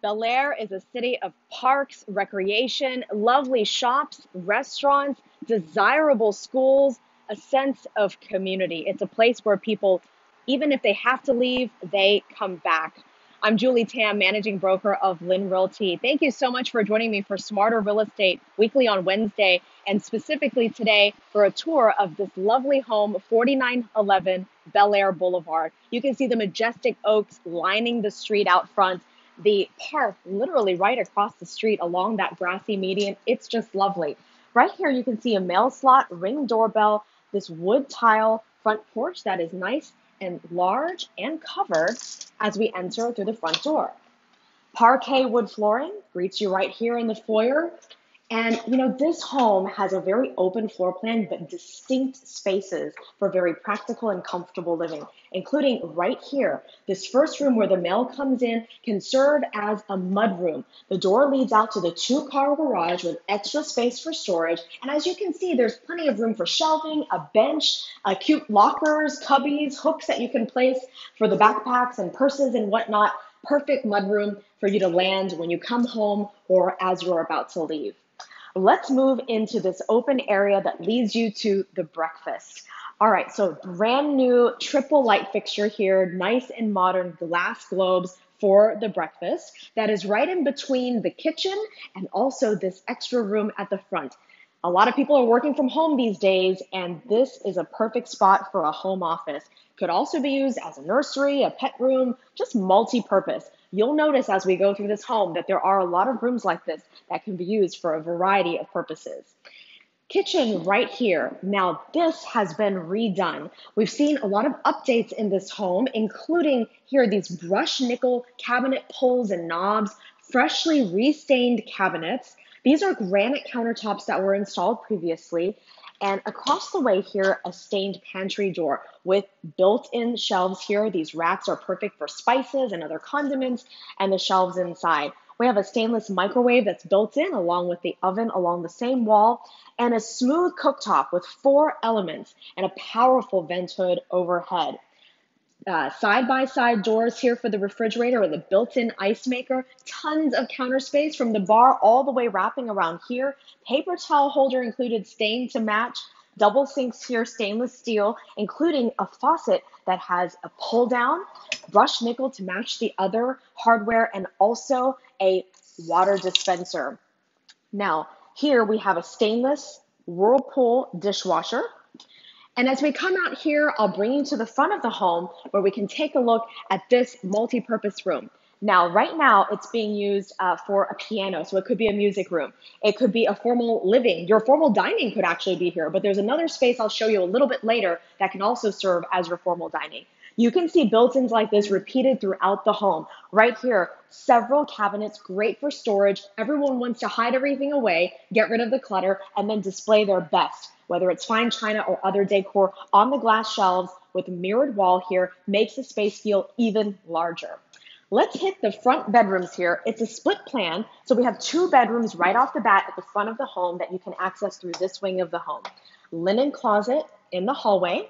Bellaire is a city of parks, recreation, lovely shops, restaurants, desirable schools, a sense of community. It's a place where people, even if they have to leave, they come back. I'm Julie Tam, managing broker of LYN Realty. Thank you so much for joining me for Smarter Real Estate weekly on Wednesday, and specifically today for a tour of this lovely home, 4911 Bellaire Boulevard. You can see the majestic oaks lining the street out front, the park literally right across the street along that grassy median. It's just lovely. Right here, you can see a mail slot, ring doorbell, this wood tile front porch that is nice and large and covered as we enter through the front door. Parquet wood flooring greets you right here in the foyer. And this home has a very open floor plan, but distinct spaces for very practical and comfortable living, including right here. This first room where the mail comes in can serve as a mud room. The door leads out to the 2-car garage with extra space for storage. And as you can see, there's plenty of room for shelving, a bench, cute lockers, cubbies, hooks that you can place for the backpacks and purses and whatnot. Perfect mudroom for you to land when you come home or as you're about to leave. Let's move into this open area that leads you to the breakfast. All right, so brand new triple light fixture here, nice and modern glass globes for the breakfast. That is right in between the kitchen and also this extra room at the front. A lot of people are working from home these days, and this is a perfect spot for a home office. Could also be used as a nursery, a pet room, just multi-purpose. You'll notice as we go through this home that there are a lot of rooms like this that can be used for a variety of purposes. Kitchen right here. Now this has been redone. We've seen a lot of updates in this home, including here these brushed nickel cabinet pulls and knobs, freshly restained cabinets. These are granite countertops that were installed previously. And across the way here, a stained pantry door with built-in shelves here. These racks are perfect for spices and other condiments, and the shelves inside. We have a stainless microwave that's built in along with the oven along the same wall, and a smooth cooktop with 4 elements and a powerful vent hood overhead. Side-by-side doors here for the refrigerator with a built-in ice maker, tons of counter space from the bar all the way wrapping around here, paper towel holder included, stained to match, double sinks here, stainless steel, including a faucet that has a pull down, brushed nickel to match the other hardware, and also a water dispenser. Now, here we have a stainless Whirlpool dishwasher. And as we come out here, I'll bring you to the front of the home where we can take a look at this multi-purpose room. Now, right now, it's being used for a piano, so it could be a music room. It could be a formal living. Your formal dining could actually be here, but there's another space I'll show you a little bit later that can also serve as your formal dining. You can see built-ins like this repeated throughout the home. Right here, several cabinets, great for storage. Everyone wants to hide everything away, get rid of the clutter, and then display their best. Whether it's fine china or other decor on the glass shelves with a mirrored wall here makes the space feel even larger. Let's hit the front bedrooms here. It's a split plan, so we have 2 bedrooms right off the bat at the front of the home that you can access through this wing of the home. Linen closet in the hallway.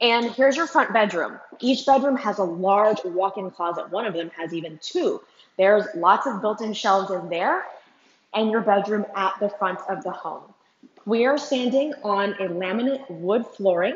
And here's your front bedroom. Each bedroom has a large walk-in closet. One of them has even 2. There's lots of built-in shelves in there, and your bedroom at the front of the home. We are standing on a laminate wood flooring.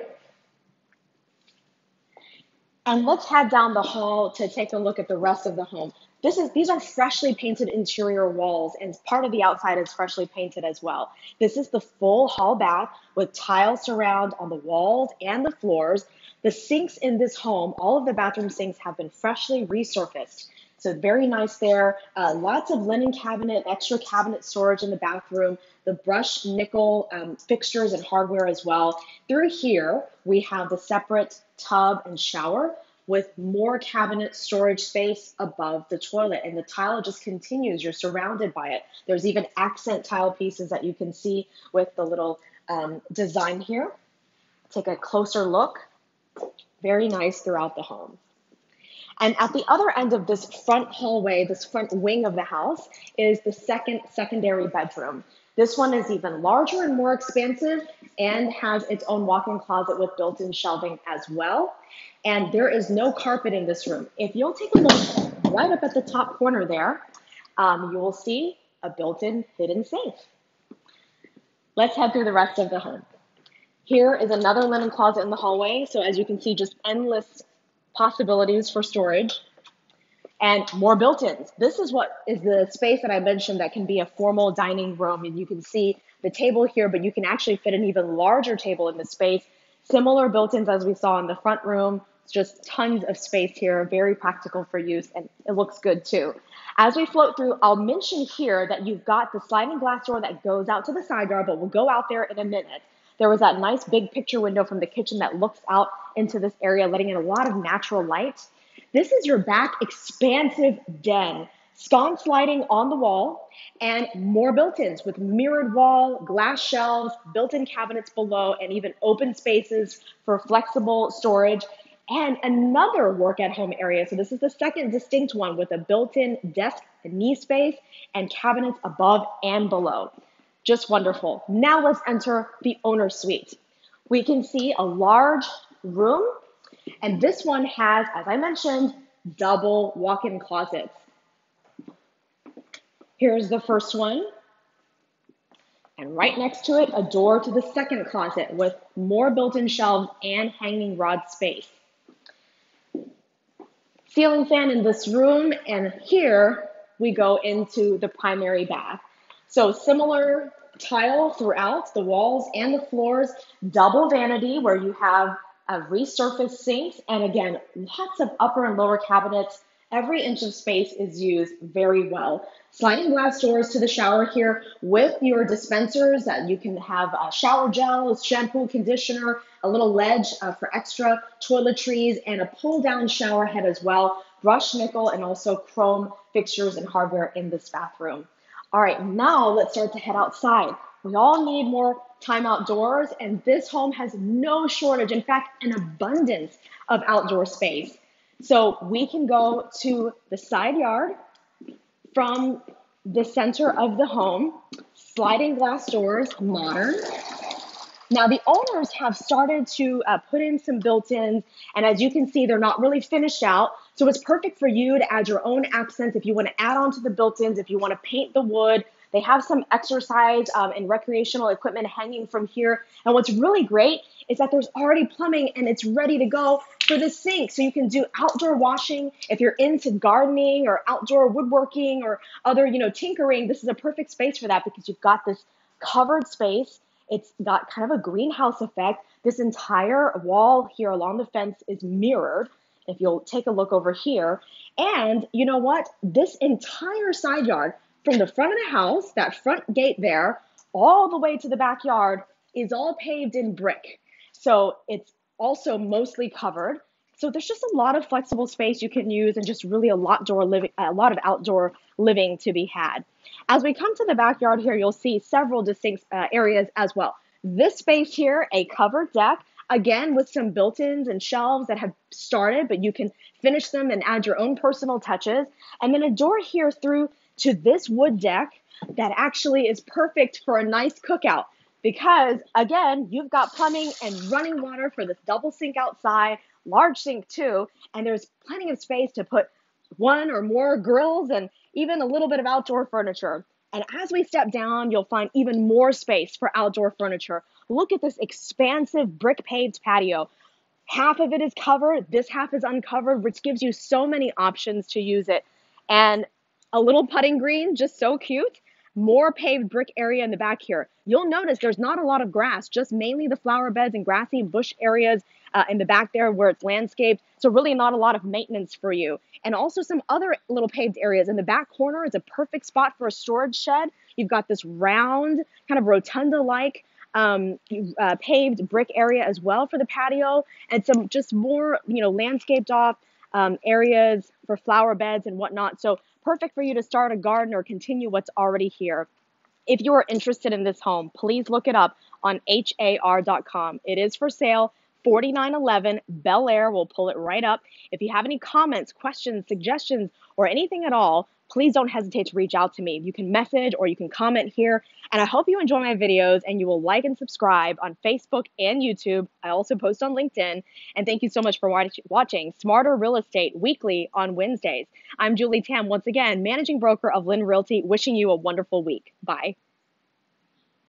And let's head down the hall to take a look at the rest of the home. These are freshly painted interior walls, and part of the outside is freshly painted as well. This is the full hall bath with tile surround on the walls and the floors. The sinks in this home, all of the bathroom sinks have been freshly resurfaced. So very nice there. Lots of linen cabinet, extra cabinet storage in the bathroom, the brushed nickel fixtures and hardware as well. Through here, we have the separate tub and shower with more cabinet storage space above the toilet. And the tile just continues. You're surrounded by it. There's even accent tile pieces that you can see with the little design here. Take a closer look. Very nice throughout the home. And at the other end of this front hallway, this front wing of the house, is the secondary bedroom. This one is even larger and more expansive and has its own walk-in closet with built-in shelving as well. And there is no carpet in this room. If you'll take a look right up at the top corner there, you will see a built-in hidden safe. Let's head through the rest of the home. Here is another linen closet in the hallway. So as you can see, just endless possibilities for storage and more built-ins. This is what is the space that I mentioned that can be a formal dining room. And you can see the table here, but you can actually fit an even larger table in this space. Similar built-ins as we saw in the front room. It's just tons of space here, very practical for use, and it looks good too. As we float through, I'll mention here that you've got the sliding glass door that goes out to the side yard, but we'll go out there in a minute. There was that nice big picture window from the kitchen that looks out into this area, letting in a lot of natural light. This is your back expansive den. Sconce lighting on the wall and more built-ins with mirrored wall, glass shelves, built-in cabinets below, and even open spaces for flexible storage. And another work-at-home area. So this is the second distinct one with a built-in desk and knee space and cabinets above and below. Just wonderful. Now let's enter the owner's suite. We can see a large room, and this one has, as I mentioned, double walk-in closets. Here's the first one. And right next to it, a door to the second closet with more built-in shelves and hanging rod space. Ceiling fan in this room, and here we go into the primary bath. So similar tile throughout the walls and the floors, double vanity where you have resurfaced sinks, and again, lots of upper and lower cabinets. Every inch of space is used very well. Sliding glass doors to the shower here with your dispensers that you can have shower gels, shampoo, conditioner, a little ledge for extra toiletries, and a pull-down shower head as well. Brushed nickel and also chrome fixtures and hardware in this bathroom. All right, now let's start to head outside. We all need more time outdoors, and this home has no shortage, in fact, an abundance of outdoor space. So we can go to the side yard from the center of the home, sliding glass doors, modern. Now the owners have started to put in some built-ins, and as you can see, they're not really finished out. So it's perfect for you to add your own accents if you want to add on to the built-ins, if you want to paint the wood. They have some exercise and recreational equipment hanging from here. And what's really great is that there's already plumbing and it's ready to go for the sink. So you can do outdoor washing. If you're into gardening or outdoor woodworking or other, tinkering, this is a perfect space for that because you've got this covered space. It's got kind of a greenhouse effect. This entire wall here along the fence is mirrored. If you'll take a look over here. And you know what? This entire side yard, from the front of the house, that front gate there, all the way to the backyard is all paved in brick. So it's also mostly covered. So there's just a lot of flexible space you can use and just really a lot of outdoor living to be had. As we come to the backyard here, you'll see several distinct areas as well. This space here, a covered deck, again with some built-ins and shelves that have started, but you can finish them and add your own personal touches. And then a door here through to this wood deck that actually is perfect for a nice cookout because, again, you've got plumbing and running water for this double sink outside, large sink too, and there's plenty of space to put one or more grills and even a little bit of outdoor furniture. And as we step down, you'll find even more space for outdoor furniture. Look at this expansive brick paved patio. Half of it is covered, this half is uncovered, which gives you so many options to use it. And a little putting green, just so cute. More paved brick area in the back here. You'll notice there's not a lot of grass, just mainly the flower beds and grassy bush areas in the back there where it's landscaped. So really not a lot of maintenance for you. And also some other little paved areas. In the back corner is a perfect spot for a storage shed. You've got this round, kind of rotunda-like paved brick area as well for the patio. And some just more, landscaped off areas for flower beds and whatnot. So perfect for you to start a garden or continue what's already here. If you are interested in this home, please look it up on har.com. It is for sale, 4911 Bellaire. We'll pull it right up. If you have any comments, questions, suggestions, or anything at all, please don't hesitate to reach out to me. You can message or you can comment here. And I hope you enjoy my videos and you will like and subscribe on Facebook and YouTube. I also post on LinkedIn. And thank you so much for watching Smarter Real Estate Weekly on Wednesdays. I'm Julie Tam, once again, managing broker of LYN Realty, wishing you a wonderful week. Bye.